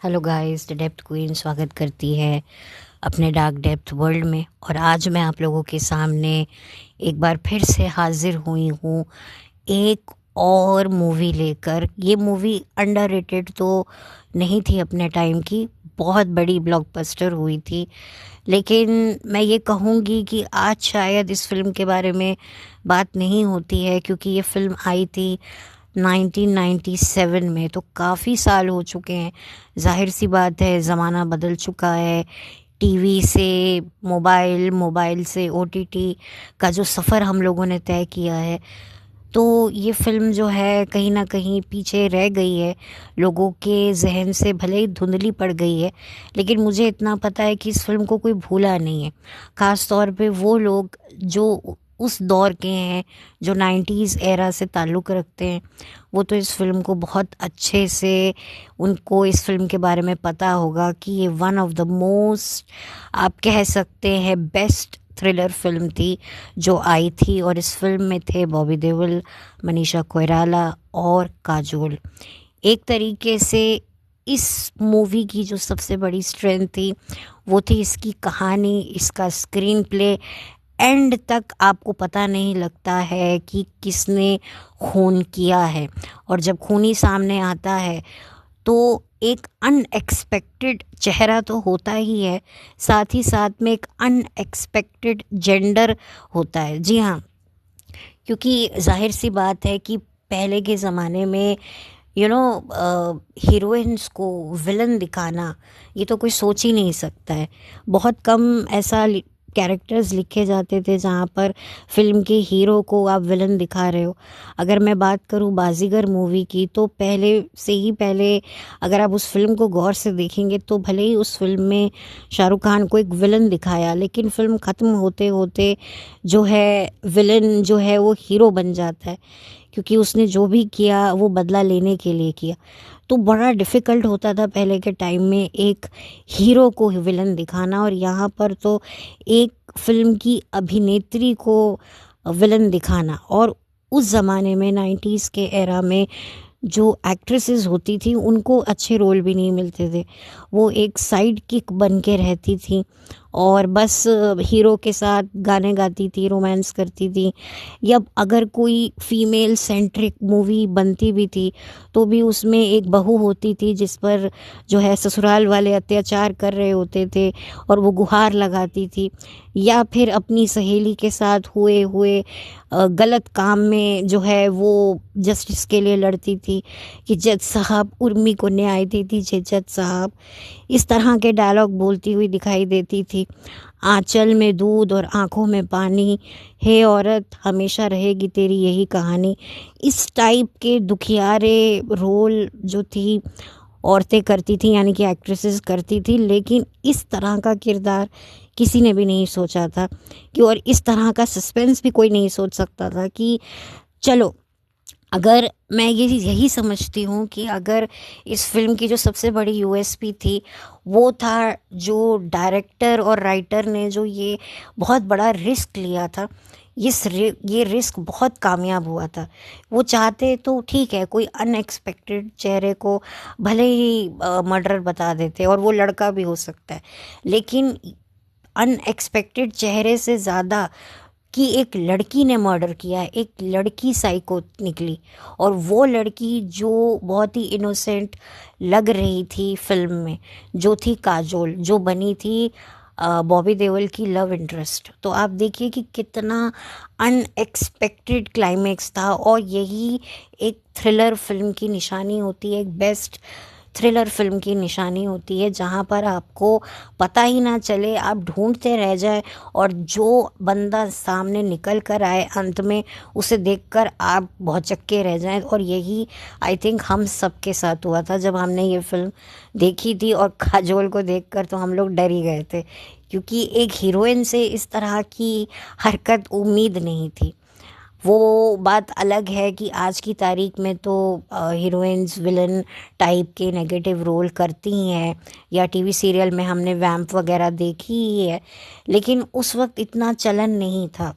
Hello guys, the depth queen स्वागत करती है अपने डार्क डेप्थ वर्ल्ड में। और आज मैं आप लोगों के सामने एक बार फिर से हाजिर हुई हूँ एक और मूवी लेकर। ये मूवी अंडररेटेड तो नहीं थी अपने टाइम की, बहुत बड़ी ब्लॉकबस्टर हुई थी, लेकिन मैं ये कहूँगी कि आज शायद इस फिल्म के बारे में बात नहीं होती है, क्योंकि ये फिल्म आई थी 1997 में। तो काफ़ी साल हो चुके हैं। जाहिर सी बात है, ज़माना बदल चुका है। टीवी से मोबाइल, मोबाइल से ओटीटी का जो सफ़र हम लोगों ने तय किया है, तो ये फ़िल्म जो है कहीं ना कहीं पीछे रह गई है, लोगों के जहन से भले ही धुंधली पड़ गई है। लेकिन मुझे इतना पता है कि इस फिल्म को कोई भूला नहीं है, ख़ास तौर पे वो लोग जो उस दौर के हैं, जो 90s एरा से ताल्लुक़ रखते हैं। वो तो इस फिल्म को बहुत अच्छे से, उनको इस फिल्म के बारे में पता होगा कि ये वन ऑफ द मोस्ट, आप कह सकते हैं बेस्ट थ्रिलर फिल्म थी जो आई थी। और इस फिल्म में थे बॉबी देओल, मनीषा कोइराला और काजोल। एक तरीके से इस मूवी की जो सबसे बड़ी स्ट्रेंथ थी वो थी इसकी कहानी, इसका स्क्रीन प्ले। एंड तक आपको पता नहीं लगता है कि किसने खून किया है, और जब खूनी सामने आता है तो एक अनएक्सपेक्टेड चेहरा तो होता ही है, साथ ही साथ में एक अनएक्सपेक्टेड जेंडर होता है। जी हाँ, क्योंकि जाहिर सी बात है कि पहले के ज़माने में हीरोइंस को विलन दिखाना, ये तो कोई सोच ही नहीं सकता है। बहुत कम ऐसा कैरेक्टर्स लिखे जाते थे जहाँ पर फिल्म के हीरो को आप विलन दिखा रहे हो। अगर मैं बात करूँ बाजीगर मूवी की, तो पहले से ही पहले अगर आप उस फिल्म को गौर से देखेंगे तो भले ही उस फिल्म में शाहरुख खान को एक विलन दिखाया, लेकिन फिल्म ख़त्म होते होते जो है विलन जो है वो हीरो बन जाता है, क्योंकि उसने जो भी किया वो बदला लेने के लिए किया। तो बड़ा डिफ़िकल्ट होता था पहले के टाइम में एक हीरो को विलन दिखाना, और यहाँ पर तो एक फिल्म की अभिनेत्री को विलन दिखाना। और उस ज़माने में 90s के एरा में जो एक्ट्रेसेस होती थी उनको अच्छे रोल भी नहीं मिलते थे, वो एक साइड किक बन के रहती थी और बस हीरो के साथ गाने गाती थी, रोमांस करती थी। या अगर कोई फीमेल सेंट्रिक मूवी बनती भी थी तो भी उसमें एक बहू होती थी जिस पर जो है ससुराल वाले अत्याचार कर रहे होते थे और वो गुहार लगाती थी, या फिर अपनी सहेली के साथ हुए हुए गलत काम में जो है वो जस्टिस के लिए लड़ती थी कि जज साहब उर्मी को न्याय दे दीजिए जज साहब। इस तरह के डायलॉग बोलती हुई दिखाई देती थी। आंचल में दूध और आंखों में पानी, हे औरत हमेशा रहेगी तेरी यही कहानी। इस टाइप के दुखियारे रोल जो थी औरतें करती थी, यानी कि एक्ट्रेसेस करती थी। लेकिन इस तरह का किरदार किसी ने भी नहीं सोचा था कि, और इस तरह का सस्पेंस भी कोई नहीं सोच सकता था कि चलो, अगर मैं ये यही समझती हूँ कि अगर इस फिल्म की जो सबसे बड़ी यूएसपी थी वो था जो डायरेक्टर और राइटर ने जो ये बहुत बड़ा रिस्क लिया था, ये रिस्क बहुत कामयाब हुआ था। वो चाहते तो ठीक है, कोई अनएक्सपेक्टेड चेहरे को भले ही मर्डर बता देते, और वो लड़का भी हो सकता है, लेकिन अनएक्सपेक्टेड चेहरे से ज़्यादा कि एक लड़की ने मर्डर किया है, एक लड़की साइको निकली, और वो लड़की जो बहुत ही इनोसेंट लग रही थी फिल्म में, जो थी काजोल, जो बनी थी बॉबी देओल की लव इंटरेस्ट। तो आप देखिए कि कितना अनएक्सपेक्टेड क्लाइमेक्स था। और यही एक थ्रिलर फिल्म की निशानी होती है, एक बेस्ट थ्रिलर फिल्म की निशानी होती है, जहाँ पर आपको पता ही ना चले, आप ढूंढते रह जाए, और जो बंदा सामने निकल कर आए अंत में उसे देखकर आप बहुत चक्के रह जाएं। और यही आई थिंक हम सब के साथ हुआ था जब हमने ये फिल्म देखी थी, और काजोल को देखकर तो हम लोग डर ही गए थे, क्योंकि एक हीरोइन से इस तरह की हरकत उम्मीद नहीं थी। वो बात अलग है कि आज की तारीख में तो हीरोइंस विलन टाइप के नेगेटिव रोल करती हैं, या टीवी सीरियल में हमने वैम्प वगैरह देखी ही है, लेकिन उस वक्त इतना चलन नहीं था।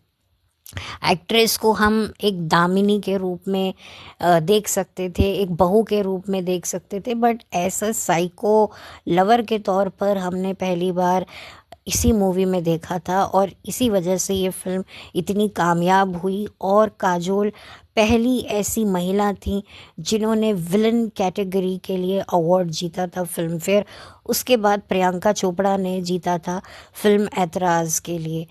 एक्ट्रेस को हम एक दामिनी के रूप में देख सकते थे, एक बहू के रूप में देख सकते थे, बट ऐसा साइको लवर के तौर पर हमने पहली बार इसी मूवी में देखा था। और इसी वजह से ये फिल्म इतनी कामयाब हुई, और काजोल पहली ऐसी महिला थी जिन्होंने विलन कैटेगरी के लिए अवार्ड जीता था फिल्म फेयर। उसके बाद प्रियंका चोपड़ा ने जीता था फिल्म ऐतराज़ के लिए।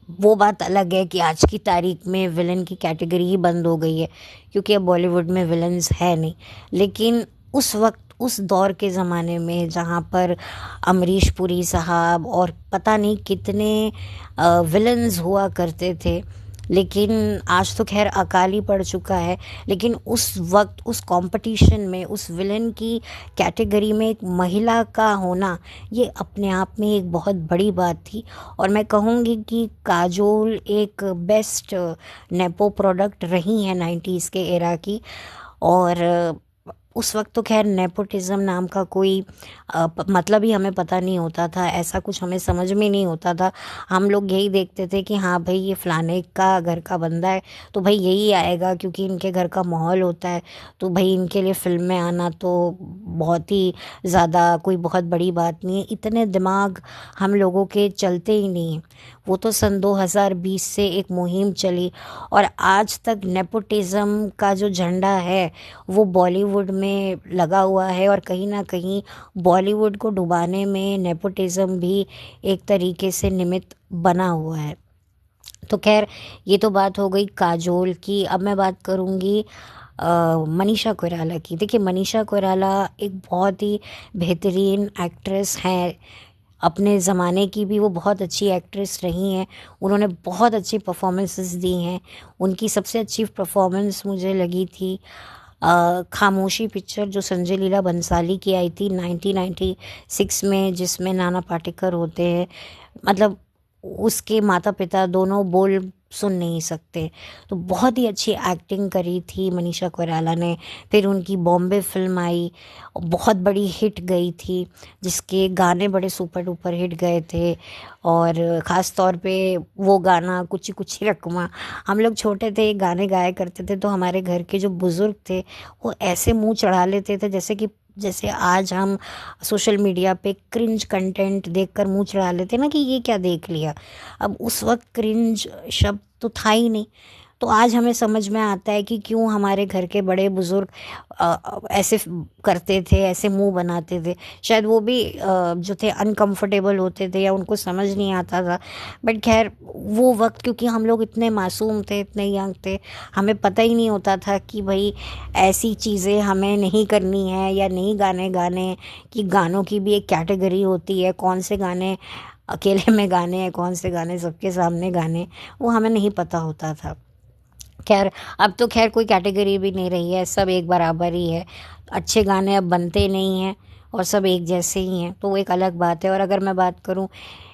वो बात अलग है कि आज की तारीख में विलन की कैटेगरी ही बंद हो गई है, क्योंकि अब बॉलीवुड में विलन्स है नहीं। लेकिन उस वक्त, उस दौर के ज़माने में, जहाँ पर अमरीश पुरी साहब और पता नहीं कितने विलन्स हुआ करते थे, लेकिन आज तो खैर अकाल ही पड़ चुका है। लेकिन उस वक्त, उस कंपटीशन में, उस विलन की कैटेगरी में एक महिला का होना, ये अपने आप में एक बहुत बड़ी बात थी। और मैं कहूँगी कि काजोल एक बेस्ट नेपो प्रोडक्ट रही हैं 90s के एरा की। और उस वक्त तो खैर नेपोटिज्म नाम का कोई मतलब ही हमें पता नहीं होता था, ऐसा कुछ हमें समझ में नहीं होता था। हम लोग यही देखते थे कि हाँ भाई, ये फलाने का घर का बंदा है तो भाई यही आएगा, क्योंकि इनके घर का माहौल होता है, तो भाई इनके लिए फिल्म में आना तो बहुत ही ज़्यादा कोई बहुत बड़ी बात नहीं है। इतने दिमाग हम लोगों के चलते ही नहीं हैं। वो तो सन 2020 से एक मुहिम चली, और आज तक नेपोटिज्म का जो झंडा है वो बॉलीवुड में लगा हुआ है। और कहीं ना कहीं बॉलीवुड को डुबाने में नेपोटिज्म भी एक तरीके से निमित्त बना हुआ है। तो खैर, ये तो बात हो गई काजोल की। अब मैं बात करूँगी मनीषा कोइराला की। देखिए, मनीषा कोइराला एक बहुत ही बेहतरीन एक्ट्रेस हैं। अपने ज़माने की भी वो बहुत अच्छी एक्ट्रेस रही हैं। उन्होंने बहुत अच्छी परफॉर्मेंसेस दी हैं। उनकी सबसे अच्छी परफॉर्मेंस मुझे लगी थी खामोशी पिक्चर, जो संजय लीला बंसाली की आई थी 1996 में, जिसमें नाना पाटेकर होते हैं। मतलब उसके माता पिता दोनों बोल सुन नहीं सकते। तो बहुत ही अच्छी एक्टिंग करी थी मनीषा कोइराला ने। फिर उनकी बॉम्बे फिल्म आई, बहुत बड़ी हिट गई थी, जिसके गाने बड़े सुपर डुपर हिट गए थे। और ख़ास तौर पे वो गाना कुची कुची रकमा, हम लोग छोटे थे, ये गाने गाया करते थे, तो हमारे घर के जो बुज़ुर्ग थे वो ऐसे मुंह चढ़ा लेते थे जैसे आज हम सोशल मीडिया पे क्रिंज कंटेंट देखकर मुंह चढ़ा लेते हैं ना कि ये क्या देख लिया। अब उस वक्त क्रिंज शब्द तो था ही नहीं। तो आज हमें समझ में आता है कि क्यों हमारे घर के बड़े बुजुर्ग ऐसे करते थे, ऐसे मुंह बनाते थे। शायद वो भी जो थे अनकंफर्टेबल होते थे, या उनको समझ नहीं आता था। बट खैर, वो वक्त, क्योंकि हम लोग इतने मासूम थे, इतने यंग थे, हमें पता ही नहीं होता था कि भाई ऐसी चीज़ें हमें नहीं करनी है या नहीं गाने गाने, कि गानों की भी एक कैटेगरी होती है, कौन से गाने अकेले में गाने हैं, कौन से गाने सबके सामने गाने, वो हमें नहीं पता होता था। खैर, अब तो खैर कोई कैटेगरी भी नहीं रही है, सब एक बराबर ही है। अच्छे गाने अब बनते नहीं हैं और सब एक जैसे ही हैं, तो वो एक अलग बात है। और अगर मैं बात करूं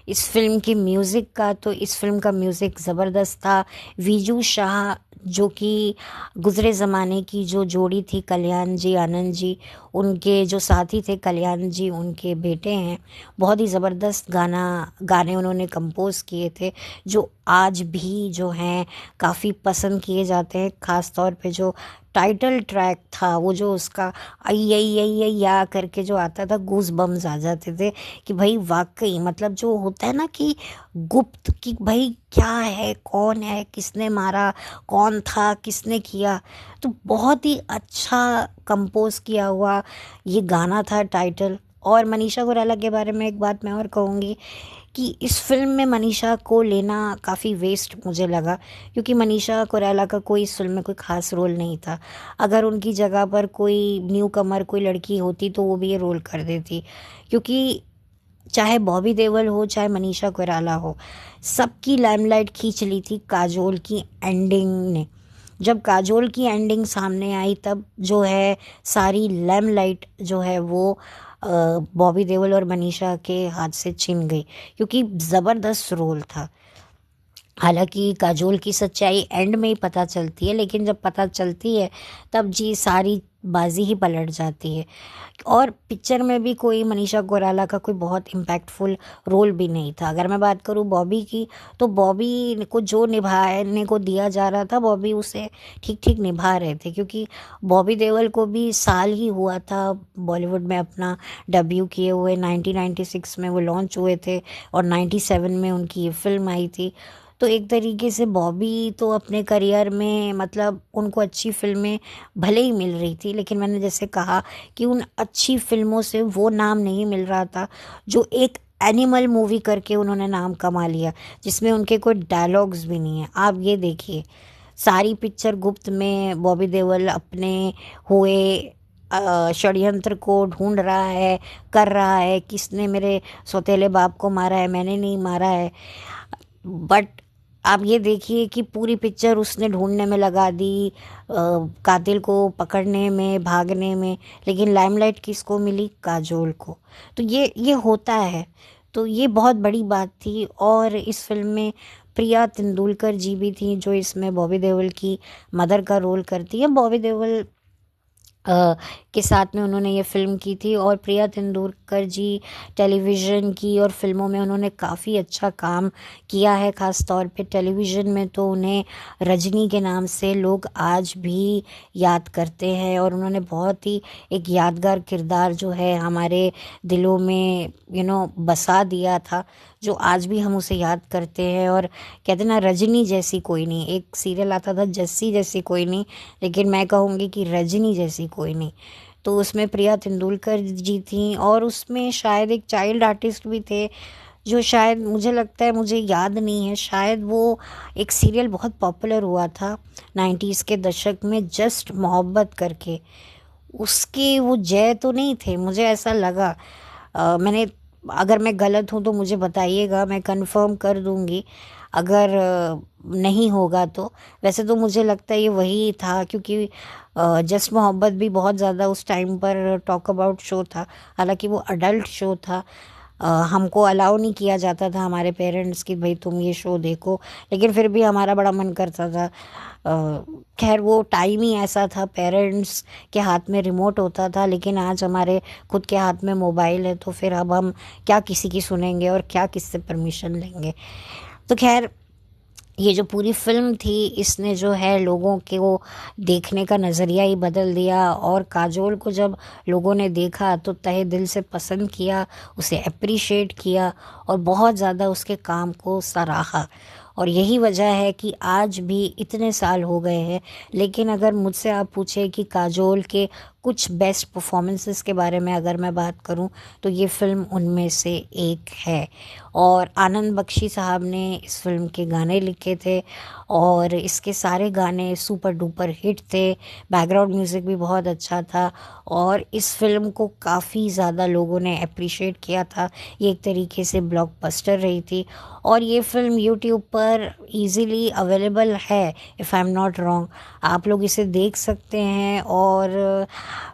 इस फिल्म की म्यूज़िक का, तो इस फिल्म का म्यूज़िक ज़बरदस्त था। वीजू शाह, जो कि गुज़रे ज़माने की जो जोड़ी थी कल्याण जी आनंद जी, उनके जो साथी थे कल्याण जी, उनके बेटे हैं। बहुत ही ज़बरदस्त गाने उन्होंने कंपोज़ किए थे, जो आज भी जो हैं काफ़ी पसंद किए जाते हैं। ख़ास तौर पे जो टाइटल ट्रैक था, वो जो उसका आई आई आई आई या करके जो आता था, गूज बम्स आ जाते थे कि भाई वाकई, मतलब जो होता है ना कि गुप्त, कि भाई क्या है, कौन है, किसने मारा, कौन था, किसने किया। तो बहुत ही अच्छा कंपोज किया हुआ ये गाना था टाइटल। और मनीषा कोइराला के बारे में एक बात मैं और कहूँगी कि इस फिल्म में मनीषा को लेना काफ़ी वेस्ट मुझे लगा, क्योंकि मनीषा कोइराला का कोई इस फिल्म में कोई ख़ास रोल नहीं था। अगर उनकी जगह पर कोई न्यू कमर कोई लड़की होती तो वो भी ये रोल कर देती, क्योंकि चाहे बॉबी देओल हो, चाहे मनीषा कोइराला हो, सबकी लाइमलाइट खींच ली थी काजोल की एंडिंग ने। जब काजोल की एंडिंग सामने आई, तब जो है सारी लाइमलाइट जो है वो बॉबी देओल और मनीषा के हाथ से छिन गई, क्योंकि ज़बरदस्त रोल था। हालांकि काजोल की सच्चाई एंड में ही पता चलती है, लेकिन जब पता चलती है तब जी सारी बाजी ही पलट जाती है। और पिक्चर में भी कोई मनीषा कोइराला का कोई बहुत इम्पैक्टफुल रोल भी नहीं था। अगर मैं बात करूँ बॉबी की, तो बॉबी को जो निभाने को दिया जा रहा था बॉबी उसे ठीक ठीक निभा रहे थे, क्योंकि बॉबी देओल को भी साल ही हुआ था बॉलीवुड में अपना डेब्यू किए हुए। 1996 में वो लॉन्च हुए थे और 97 में उनकी ये फिल्म आई थी। तो एक तरीके से बॉबी तो अपने करियर में मतलब उनको अच्छी फिल्में भले ही मिल रही थी, लेकिन मैंने जैसे कहा कि उन अच्छी फिल्मों से वो नाम नहीं मिल रहा था जो एक एनिमल मूवी करके उन्होंने नाम कमा लिया, जिसमें उनके कोई डायलॉग्स भी नहीं है। आप ये देखिए, सारी पिक्चर गुप्त में बॉबी देओल अपने हुए षड्यंत्र को ढूंढ रहा है, कर रहा है, किसने मेरे सौतेले बाप को मारा है, मैंने नहीं मारा है। बट आप ये देखिए कि पूरी पिक्चर उसने ढूंढने में लगा दी, कातिल को पकड़ने में, भागने में, लेकिन लाइमलाइट किसको मिली? काजोल को। तो ये होता है। तो ये बहुत बड़ी बात थी। और इस फिल्म में प्रिया तेंदुलकर जी भी थी, जो इसमें बॉबी देओल की मदर का रोल करती है। बॉबी देओल के साथ में उन्होंने ये फ़िल्म की थी। और प्रिया तेंदुलकर जी टेलीविज़न की और फिल्मों में उन्होंने काफ़ी अच्छा काम किया है। ख़ास तौर पे टेलीविज़न में तो उन्हें रजनी के नाम से लोग आज भी याद करते हैं, और उन्होंने बहुत ही एक यादगार किरदार जो है हमारे दिलों में बसा दिया था, जो आज भी हम उसे याद करते हैं। और कहते ना, रजनी जैसी कोई नहीं। एक सीरियल आता था जस्सी जैसी कोई नहीं, लेकिन मैं कहूँगी कि रजनी जैसी कोई नहीं। तो उसमें प्रिया तेंदुलकर जी थी, और उसमें शायद एक चाइल्ड आर्टिस्ट भी थे, जो शायद मुझे लगता है, मुझे याद नहीं है, शायद वो एक सीरियल बहुत पॉपुलर हुआ था 90s के दशक में, जस्ट मोहब्बत करके। उसके वो जय तो नहीं थे, मुझे ऐसा लगा। मैंने, अगर मैं गलत हूँ तो मुझे बताइएगा, मैं कंफर्म कर दूँगी अगर नहीं होगा तो। वैसे तो मुझे लगता है ये वही था, क्योंकि जस्ट मोहब्बत भी बहुत ज़्यादा उस टाइम पर टॉक अबाउट शो था। हालांकि वो अडल्ट शो था, हमको अलाउ नहीं किया जाता था हमारे पेरेंट्स कि भाई तुम ये शो देखो, लेकिन फिर भी हमारा बड़ा मन करता था। खैर वो टाइम ही ऐसा था, पेरेंट्स के हाथ में रिमोट होता था, लेकिन आज हमारे खुद के हाथ में मोबाइल है, तो फिर अब हम क्या किसी की सुनेंगे और क्या किससे परमिशन लेंगे। तो खैर, ये जो पूरी फिल्म थी, इसने जो है लोगों के वो देखने का नज़रिया ही बदल दिया। और काजोल को जब लोगों ने देखा तो तहे दिल से पसंद किया, उसे अप्रिशिएट किया, और बहुत ज़्यादा उसके काम को सराहा। और यही वजह है कि आज भी इतने साल हो गए हैं, लेकिन अगर मुझसे आप पूछे कि काजोल के कुछ बेस्ट परफॉर्मेंसेस के बारे में अगर मैं बात करूं, तो ये फ़िल्म उनमें से एक है। और आनंद बख्शी साहब ने इस फिल्म के गाने लिखे थे, और इसके सारे गाने सुपर डुपर हिट थे। बैकग्राउंड म्यूज़िक भी बहुत अच्छा था, और इस फिल्म को काफ़ी ज़्यादा लोगों ने अप्रिशिएट किया था। ये एक तरीके से ब्लॉकबस्टर रही थी। और ये फ़िल्म यूट्यूब पर इजीली अवेलेबल है, if I am not wrong. आप लोग इसे देख सकते हैं, और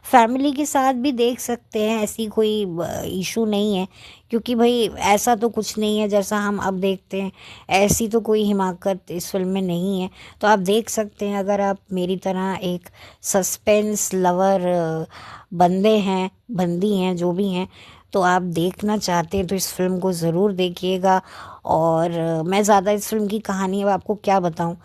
फैमिली के साथ भी देख सकते हैं, ऐसी कोई इशू नहीं है। क्योंकि भाई ऐसा तो कुछ नहीं है जैसा हम अब देखते हैं, ऐसी तो कोई हिमाकत इस फिल्म में नहीं है। तो आप देख सकते हैं, अगर आप मेरी तरह एक सस्पेंस लवर बंदे हैं, बंदी हैं, जो भी हैं, तो आप देखना चाहते हैं तो इस फिल्म को ज़रूर देखिएगा। और मैं ज़्यादा इस फिल्म की कहानी अब आपको क्या बताऊं,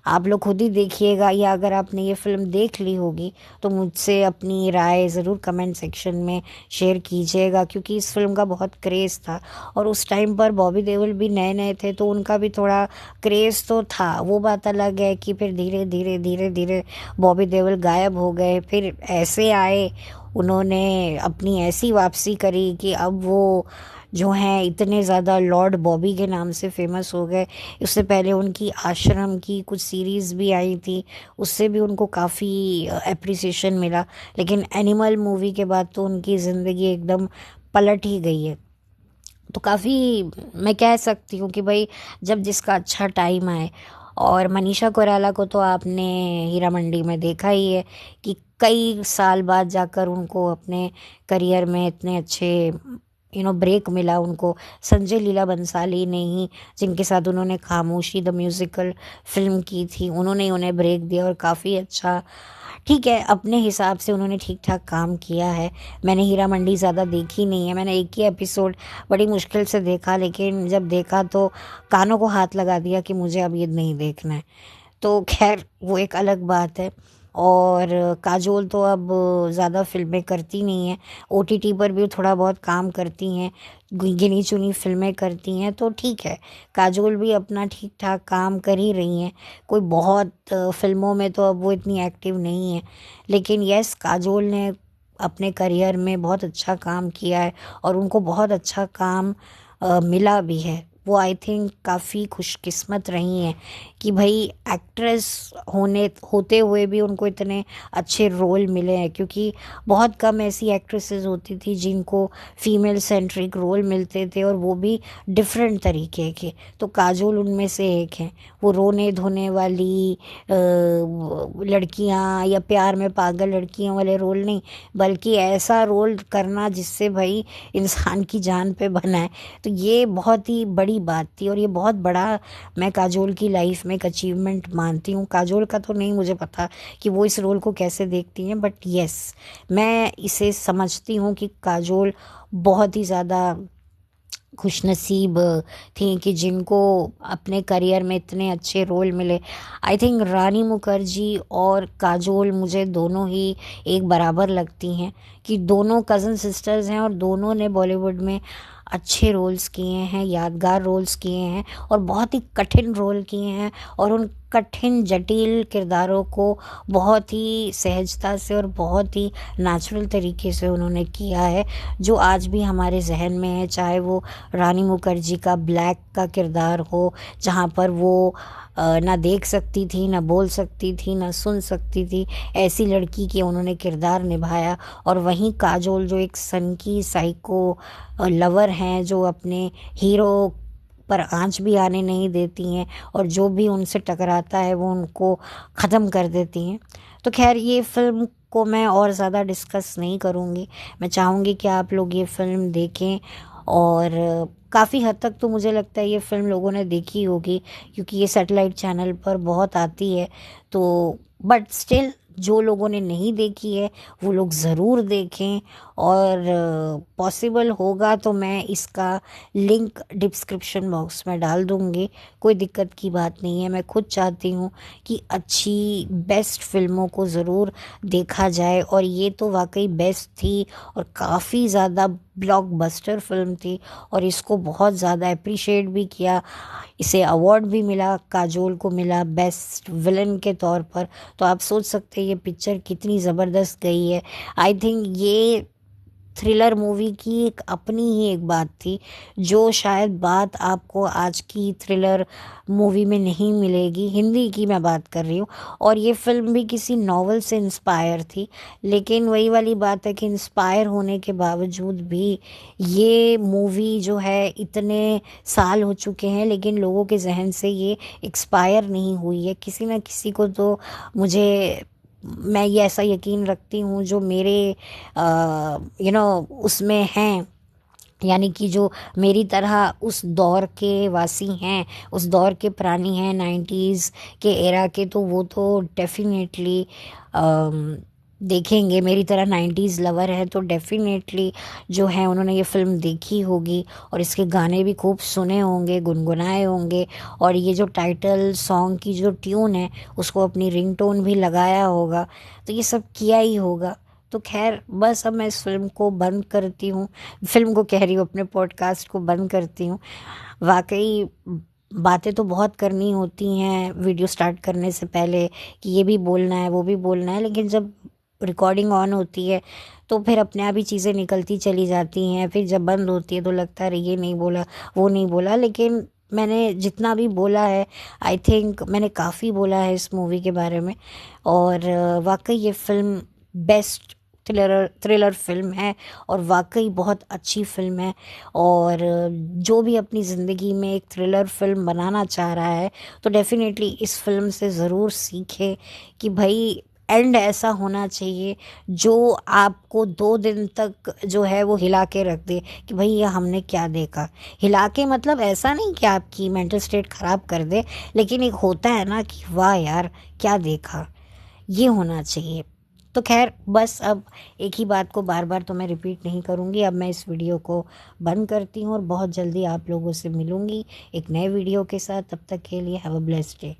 आप लोग खुद ही देखिएगा, या अगर आपने ये फ़िल्म देख ली होगी तो मुझसे अपनी राय ज़रूर कमेंट सेक्शन में शेयर कीजिएगा, क्योंकि इस फिल्म का बहुत क्रेज़ था। और उस टाइम पर बॉबी देओल भी नए नए थे, तो उनका भी थोड़ा क्रेज़ तो था। वो बात अलग है कि फिर धीरे धीरे धीरे धीरे बॉबी देओल गायब हो गए, फिर ऐसे आए, उन्होंने अपनी ऐसी वापसी करी कि अब वो जो हैं इतने ज़्यादा लॉर्ड बॉबी के नाम से फेमस हो गए। उससे पहले उनकी आश्रम की कुछ सीरीज़ भी आई थी, उससे भी उनको काफ़ी अप्रिसिएशन मिला। लेकिन एनिमल मूवी के बाद तो उनकी ज़िंदगी एकदम पलट ही गई है। तो काफ़ी मैं कह सकती हूँ कि भाई, जब जिसका अच्छा टाइम आए। और मनीषा कोइराला को तो आपने हीरा मंडी में देखा ही है कि कई साल बाद जाकर उनको अपने करियर में इतने अच्छे ब्रेक मिला उनको। संजय लीला बंसाली ने ही, जिनके साथ उन्होंने खामोशी द म्यूज़िकल फिल्म की थी, उन्होंने ही उन्हें ब्रेक दिया, और काफ़ी अच्छा ठीक है, अपने हिसाब से उन्होंने ठीक ठाक काम किया है। मैंने हीरा मंडी ज़्यादा देखी नहीं है, मैंने एक ही एपिसोड बड़ी मुश्किल से देखा, लेकिन जब देखा तो कानों को हाथ लगा दिया कि मुझे अब ये नहीं देखना है। तो खैर वो एक अलग बात है। और काजोल तो अब ज़्यादा फिल्में करती नहीं है, ओटीटी पर भी थोड़ा बहुत काम करती हैं, गिनी चुनी फिल्में करती हैं, तो ठीक है, काजोल भी अपना ठीक ठाक काम कर ही रही हैं। कोई बहुत फिल्मों में तो अब वो इतनी एक्टिव नहीं है, लेकिन यस, काजोल ने अपने करियर में बहुत अच्छा काम किया है और उनको बहुत अच्छा काम मिला भी है। वो आई थिंक काफ़ी खुशकिस्मत रही हैं कि भाई एक्ट्रेस होते हुए भी उनको इतने अच्छे रोल मिले हैं, क्योंकि बहुत कम ऐसी एक्ट्रेसेस होती थी जिनको फीमेल सेंट्रिक रोल मिलते थे, और वो भी डिफरेंट तरीके के। तो काजोल उनमें से एक हैं। वो रोने धोने वाली लड़कियां या प्यार में पागल लड़कियों वाले रोल नहीं, बल्कि ऐसा रोल करना जिससे भाई इंसान की जान पे बना है। तो ये बहुत ही बड़ी बात थी, और ये बहुत बड़ा मैं काजोल की लाइफ में एक अचीवमेंट मानती हूँ। काजोल का तो नहीं मुझे पता कि वो इस रोल को कैसे देखती हैं, बट यस, मैं इसे समझती हूँ कि काजोल बहुत ही ज़्यादा खुशनसीब थी कि जिनको अपने करियर में इतने अच्छे रोल मिले। आई थिंक रानी मुखर्जी और काजोल मुझे दोनों ही एक बराबर लगती हैं, कि दोनों कज़न सिस्टर्स हैं और दोनों ने बॉलीवुड में अच्छे रोल्स किए हैं, यादगार रोल्स किए हैं, और बहुत ही कठिन रोल किए हैं, और उन कठिन जटिल किरदारों को बहुत ही सहजता से और बहुत ही नेचुरल तरीके से उन्होंने किया है, जो आज भी हमारे जहन में है। चाहे वो रानी मुखर्जी का ब्लैक का किरदार हो, जहाँ पर वो ना देख सकती थी, ना बोल सकती थी, ना सुन सकती थी, ऐसी लड़की के उन्होंने किरदार निभाया। और वहीं काजोल जो एक सनकी साइको लवर हैं, जो अपने हीरो पर आंच भी आने नहीं देती हैं, और जो भी उनसे टकराता है वो उनको ख़त्म कर देती हैं। तो खैर, ये फ़िल्म को मैं और ज़्यादा डिस्कस नहीं करूँगी। मैं चाहूँगी कि आप लोग ये फ़िल्म देखें, और काफ़ी हद तक तो मुझे लगता है ये फ़िल्म लोगों ने देखी होगी, क्योंकि ये सैटेलाइट चैनल पर बहुत आती है। तो बट स्टिल, जो लोगों ने नहीं देखी है वो लोग ज़रूर देखें, और पॉसिबल होगा तो मैं इसका लिंक डिस्क्रिप्शन बॉक्स में डाल दूँगी। कोई दिक्कत की बात नहीं है। मैं खुद चाहती हूँ कि अच्छी बेस्ट फिल्मों को ज़रूर देखा जाए, और ये तो वाकई बेस्ट थी, और काफ़ी ज़्यादा ब्लॉकबस्टर फिल्म थी, और इसको बहुत ज़्यादा अप्रिशिएट भी किया। इसे अवार्ड भी मिला, काजोल को मिला बेस्ट विलन के तौर पर। तो आप सोच सकते हैं ये पिक्चर कितनी ज़बरदस्त गई है। आई थिंक ये थ्रिलर मूवी की एक अपनी ही एक बात थी, जो शायद बात आपको आज की थ्रिलर मूवी में नहीं मिलेगी। हिंदी की मैं बात कर रही हूँ, और ये फिल्म भी किसी नॉवल से इंस्पायर थी, लेकिन वही वाली बात है कि इंस्पायर होने के बावजूद भी ये मूवी जो है, इतने साल हो चुके हैं लेकिन लोगों के जहन से ये एक्सपायर नहीं हुई है। किसी न किसी को तो, मुझे, मैं ये ऐसा यकीन रखती हूँ जो मेरे उसमें हैं, यानी कि जो मेरी तरह उस दौर के वासी हैं, उस दौर के प्राणी हैं, 90s के एरा के, तो वो तो डेफिनेटली देखेंगे। मेरी तरह 90s लवर है तो डेफिनेटली जो है उन्होंने ये फ़िल्म देखी होगी, और इसके गाने भी खूब सुने होंगे, गुनगुनाए होंगे, और ये जो टाइटल सॉन्ग की जो ट्यून है उसको अपनी रिंगटोन भी लगाया होगा। तो ये सब किया ही होगा। तो खैर, बस अब मैं इस फिल्म को बंद करती हूँ, फिल्म को कह रही हूँ, अपने पॉडकास्ट को बंद करती हूँ। वाकई बातें तो बहुत करनी होती हैं वीडियो स्टार्ट करने से पहले, कि ये भी बोलना है, वो भी बोलना है, लेकिन जब रिकॉर्डिंग ऑन होती है तो फिर अपने आप ही चीज़ें निकलती चली जाती हैं। फिर जब बंद होती है तो लगता है अरे ये नहीं बोला, वो नहीं बोला। लेकिन मैंने जितना भी बोला है, आई थिंक मैंने काफ़ी बोला है इस मूवी के बारे में, और वाकई ये फ़िल्म बेस्ट थ्रिलर फिल्म है, और वाकई बहुत अच्छी फिल्म है। और जो भी अपनी ज़िंदगी में एक थ्रिलर फिल्म बनाना चाह रहा है तो डेफिनेटली इस फिल्म से ज़रूर सीखे कि भाई एंड ऐसा होना चाहिए जो आपको 2 दिन तक जो है वो हिला के रख दे, कि भाई ये हमने क्या देखा। हिला के मतलब ऐसा नहीं कि आपकी मेंटल स्टेट ख़राब कर दे, लेकिन एक होता है ना कि वाह यार क्या देखा, ये होना चाहिए। तो खैर बस अब एक ही बात को बार बार तो मैं रिपीट नहीं करूँगी। अब मैं इस वीडियो को बंद करती हूँ और बहुत जल्दी आप लोगों से मिलूँगी एक नए वीडियो के साथ। तब तक के लिए हैव अ ब्लेस्ड डे।